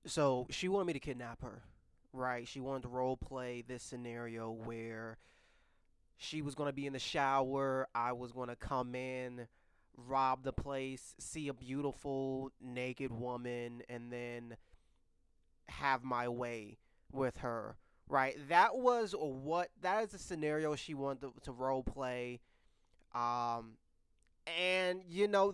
So she wanted me to kidnap her, right? She wanted to role play this scenario where she was going to be in the shower. I was going to come in, rob the place, see a beautiful naked woman, and then have my way with her. Right? That is the scenario she wanted to role play. Um, and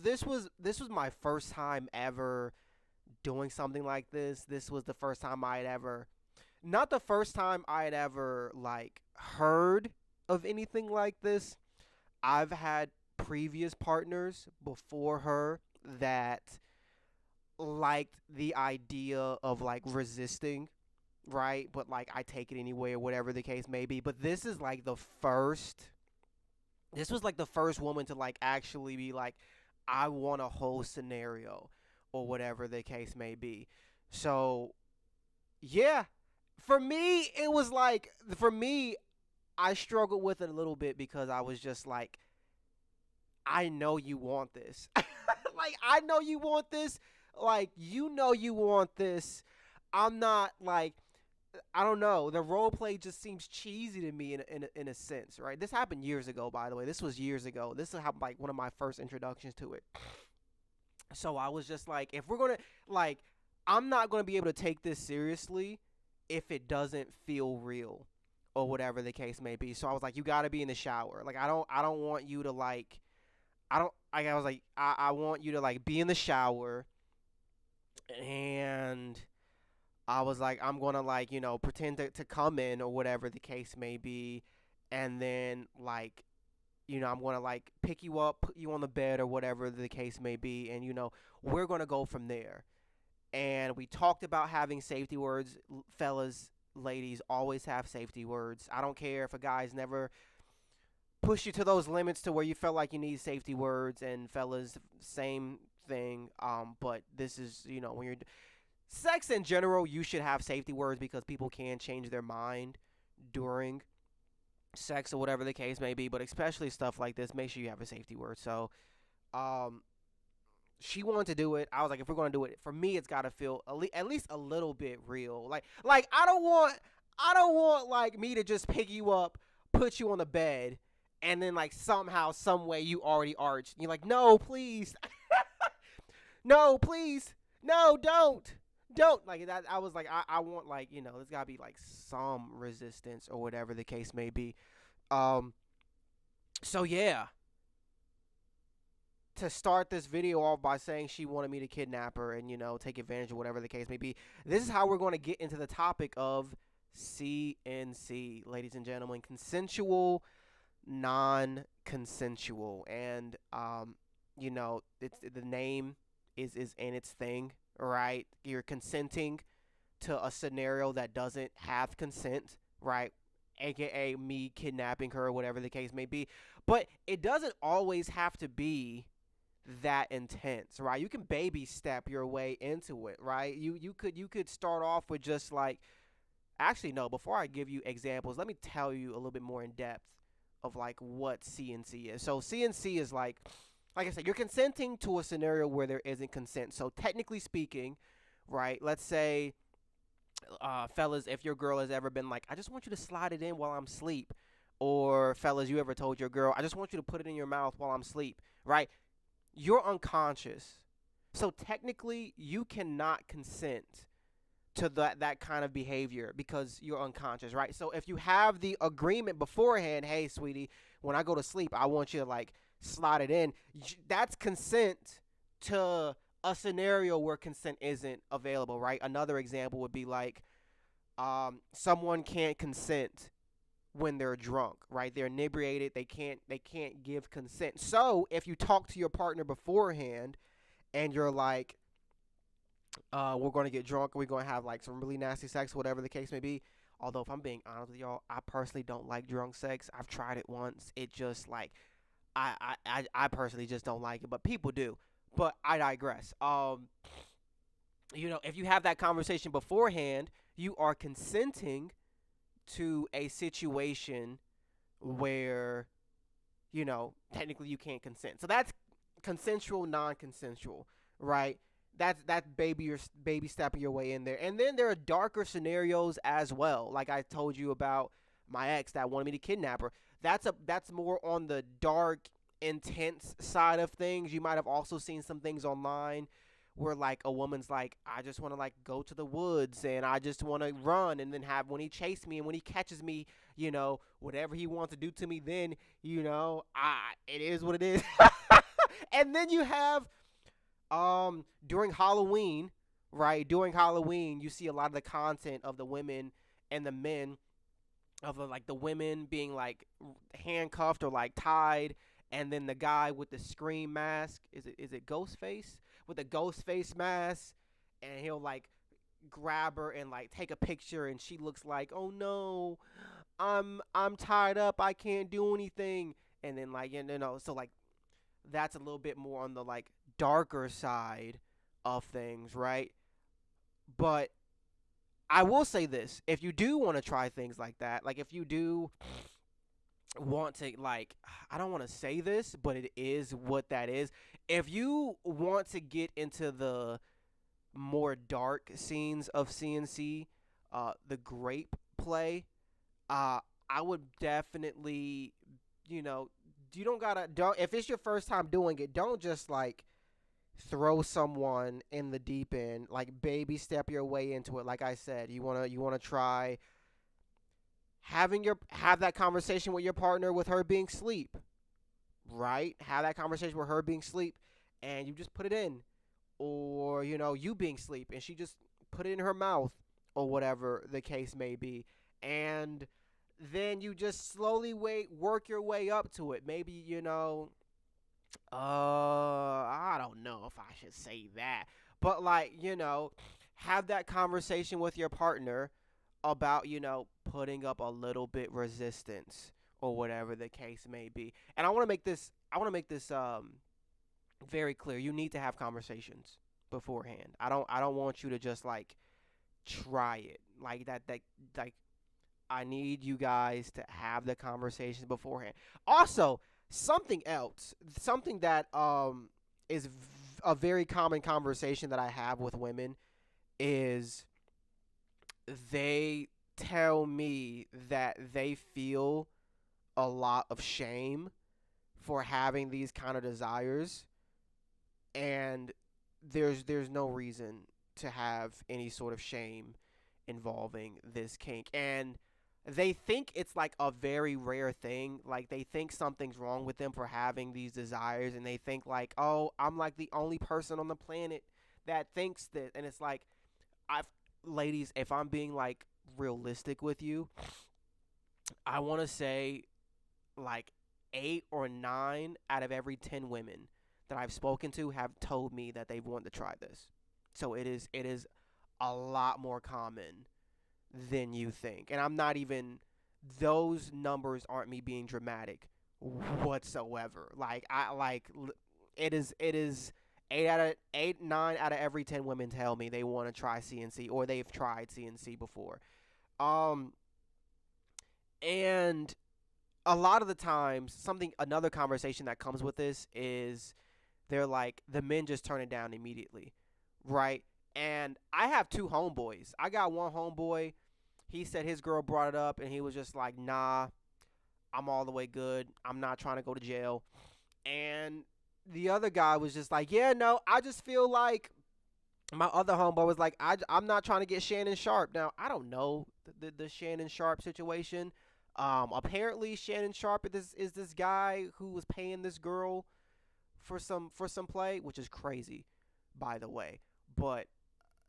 this was my first time ever doing something like this. This was the first time I had ever, not the first time I had ever like heard of anything like this. I've had previous partners before her that liked the idea of like resisting, right? But like I take it anyway or whatever the case may be. But this was like the first woman to like actually be like, I want a whole scenario or whatever the case may be. So yeah, for me it was like, for me I struggled with it a little bit because I was just like, I know you want this. Like, I know you want this. Like, you want this. I'm not like, I don't know. The role play just seems cheesy to me in a sense, right? This happened years ago, by the way. This was years ago. This is how like one of my first introductions to it. So I was just like, if we're gonna like, I'm not gonna be able to take this seriously if it doesn't feel real or whatever the case may be. So I was like, you got to be in the shower. Like, I don't want you to like, I was like, I want you to like be in the shower, and I was like, I'm gonna like, pretend to come in or whatever the case may be, and then like, I'm gonna like pick you up, put you on the bed or whatever the case may be, and we're gonna go from there. And we talked about having safety words, fellas, ladies, always have safety words. I don't care if a guy's never push you to those limits to where you felt like you need safety words, and fellas, same thing. But this is, when you're sex in general, you should have safety words because people can change their mind during sex or whatever the case may be. But especially stuff like this, make sure you have a safety word. So, um, she wanted to do it. I was like, if we're gonna do it, for me, it's gotta feel at least a little bit real. Like I don't want like me to just pick you up, put you on the bed, and then like somehow, some way you already arched. You're like, no, please, no, please, no, don't like that. I was like, I want like there's gotta be like some resistance or whatever the case may be. Um, so yeah, to start this video off by saying she wanted me to kidnap her and take advantage of whatever the case may be. This is how we're going to get into the topic of CNC, ladies and gentlemen, consensual, non-consensual, and it's the name is in its thing, right? You're consenting to a scenario that doesn't have consent, right? AKA me kidnapping her or whatever the case may be. But it doesn't always have to be that intense, right? You can baby step your way into it, right? You could start off with just like, actually no, before I give you examples, let me tell you a little bit more in depth of like what CNC is. So CNC is like I said, you're consenting to a scenario where there isn't consent. So technically speaking, right? Let's say fellas, if your girl has ever been like, I just want you to slide it in while I'm asleep, or fellas, you ever told your girl, I just want you to put it in your mouth while I'm asleep, right? You're unconscious. So technically, you cannot consent to that kind of behavior because you're unconscious, right? So if you have the agreement beforehand, hey, sweetie, when I go to sleep, I want you to like slide it in. That's consent to a scenario where consent isn't available, right? Another example would be like, someone can't consent when they're drunk, right? They're inebriated. They can't give consent. So if you talk to your partner beforehand and you're like, we're going to get drunk, we're going to have like some really nasty sex, whatever the case may be. Although if I'm being honest with y'all, I personally don't like drunk sex. I've tried it once. It just like, I personally just don't like it, but people do. But I digress. If you have that conversation beforehand, you are consenting to a situation where technically you can't consent. So that's consensual, non-consensual, right? That's baby stepping your way in there. And then there are darker scenarios as well. Like I told you about my ex that wanted me to kidnap her. That's more on the dark, intense side of things. You might have also seen some things online where like a woman's like, I just want to like go to the woods and I just want to run, and then have when he chased me and when he catches me, whatever he wants to do to me, then it is what it is. And then you have during Halloween, right? During Halloween, you see a lot of the content of the women and the men of like the women being like handcuffed or like tied, and then the guy with the scream mask. Is it Ghostface with the ghost face mask, and he'll like grab her and like take a picture, and she looks like, oh no, I'm tied up, I can't do anything, and then like so like that's a little bit more on the like darker side of things, right? But I will say this: if you do want to try things like that, like if you do want to like, I don't want to say this, but it is what that is. If you want to get into the more dark scenes of CNC, the grape play, uh, I would definitely, you know, you don't if it's your first time doing it, don't just like throw someone in the deep end, like baby step your way into it. Like I said, you wanna try have that conversation with your partner with her being asleep, right? Have that conversation with her being asleep, and you just put it in, or you being asleep, and she just put it in her mouth, or whatever the case may be, and then you just slowly work your way up to it. Maybe I don't know if I should say that, but like, have that conversation with your partner about, putting up a little bit resistance or whatever the case may be. And I want to make this very clear. You need to have conversations beforehand. I don't want you to just like try it like that like I need you guys to have the conversations beforehand. Also, something else, something that is a very common conversation that I have with women is they tell me that they feel a lot of shame for having these kind of desires, and there's no reason to have any sort of shame involving this kink, and they think it's like a very rare thing. Like they think something's wrong with them for having these desires, and they think like, oh, I'm like the only person on the planet that thinks that. And it's like, I've ladies, if I'm being like realistic with you, I want to say like 8 or 9 out of every 10 women that I've spoken to have told me that they want to try this. So it is a lot more common than you think. And I'm not even, those numbers aren't me being dramatic whatsoever. Like it is 9 out of every 10 women tell me they want to try CNC or they've tried CNC before. Um and a lot of the times, another conversation that comes with this is they're like, the men just turn it down immediately, right? And I have 2 homeboys. I got one homeboy. He said his girl brought it up, and he was just like, nah, I'm all the way good. I'm not trying to go to jail. And the other guy was just like, yeah, no, I just feel like, my other homeboy was like, I'm not trying to get Shannon Sharp. Now, I don't know the Shannon Sharp situation. Apparently Shannon Sharp is this guy who was paying this girl for some play, which is crazy, by the way. But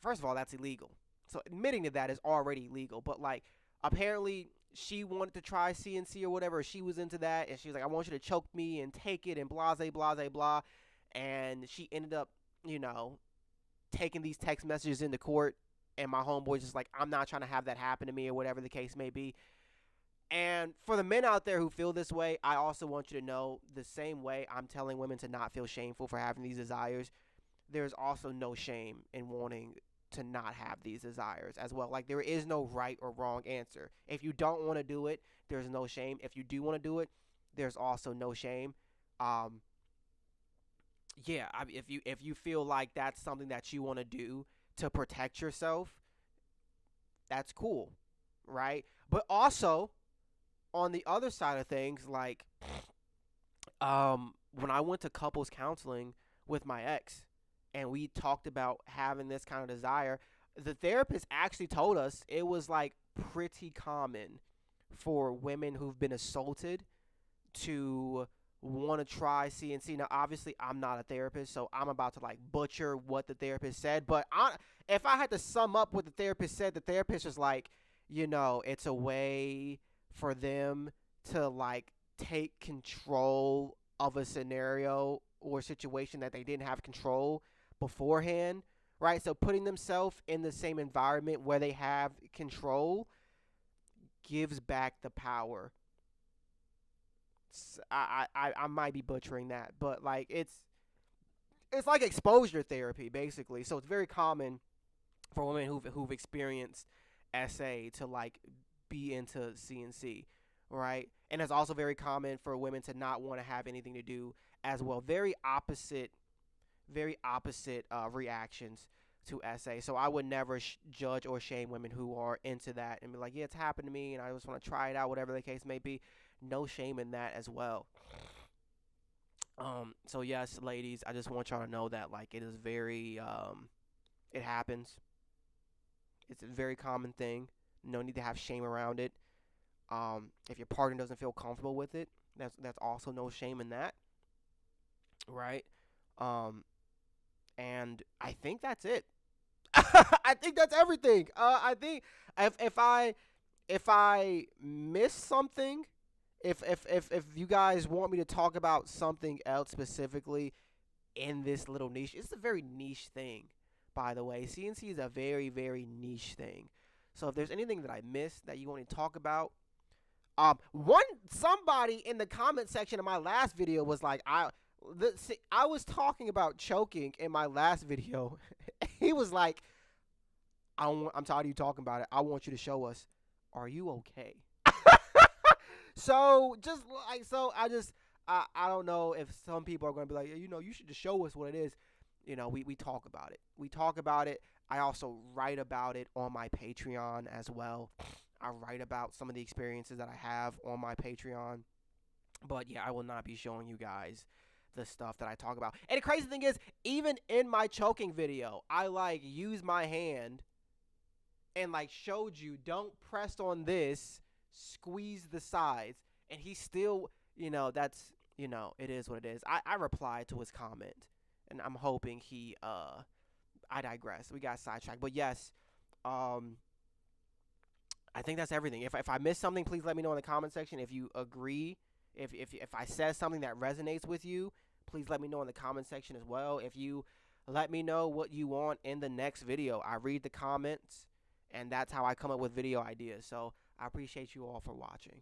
first of all, that's illegal. So admitting to that is already illegal. But like, apparently she wanted to try CNC or whatever. She was into that, and she was like, I want you to choke me and take it and blah blah blah blah. And she ended up, you know, taking these text messages into court. And my homeboy's just like, I'm not trying to have that happen to me or whatever the case may be. And for the men out there who feel this way, I also want you to know, the same way I'm telling women to not feel shameful for having these desires, there's also no shame in wanting to not have these desires as well. Like, there is no right or wrong answer. If you don't want to do it, there's no shame. If you do want to do it, there's also no shame. Um, yeah, if you feel like that's something that you want to do to protect yourself, that's cool, right? But also on the other side of things, like when I went to couples counseling with my ex and we talked about having this kind of desire, the therapist actually told us it was like pretty common for women who've been assaulted to want to try CNC. Now, obviously, I'm not a therapist, so I'm about to like butcher what the therapist said. But if I had to sum up what the therapist said, the therapist was like, it's a way for them to like take control of a scenario or situation that they didn't have control beforehand, right? So putting themselves in the same environment where they have control gives back the power. I might be butchering that, but like it's like exposure therapy basically. So it's very common for women who've experienced SA to like be into CNC, right? And it's also very common for women to not want to have anything to do as well. Very opposite reactions to SA. So I would never judge or shame women who are into that and be like, yeah, it's happened to me, and I just want to try it out, whatever the case may be. No shame in that as well. So yes, ladies, I just want y'all to know that like it is very it happens. It's a very common thing. No need to have shame around it. If your partner doesn't feel comfortable with it, that's also no shame in that, right? Um, and I think that's it. I think that's everything. I think if I miss something, if you guys want me to talk about something else specifically in this little niche, it's a very niche thing, by the way. CNC is a very, very niche thing. So if there's anything that I missed that you want to talk about, one somebody in the comment section of my last video was like, I was talking about choking in my last video. He was like, I'm tired of you talking about it. I want you to show us. Are you okay? So just like so, I don't know if some people are going to be like, you should just show us what it is. We talk about it. We talk about it. I also write about it on my Patreon as well. I write about some of the experiences that I have on my Patreon. But yeah, I will not be showing you guys the stuff that I talk about. And the crazy thing is, even in my choking video, I like use my hand and like showed you, don't press on this, squeeze the sides, and he still, that's, it is what it is. I replied to his comment, and I'm hoping I digress. We got sidetracked, but yes, um, I think that's everything. If I missed something, please let me know in the comment section. If you agree, if I said something that resonates with you, please let me know in the comment section as well. If you let me know what you want in the next video, I read the comments, and that's how I come up with video ideas. So I appreciate you all for watching.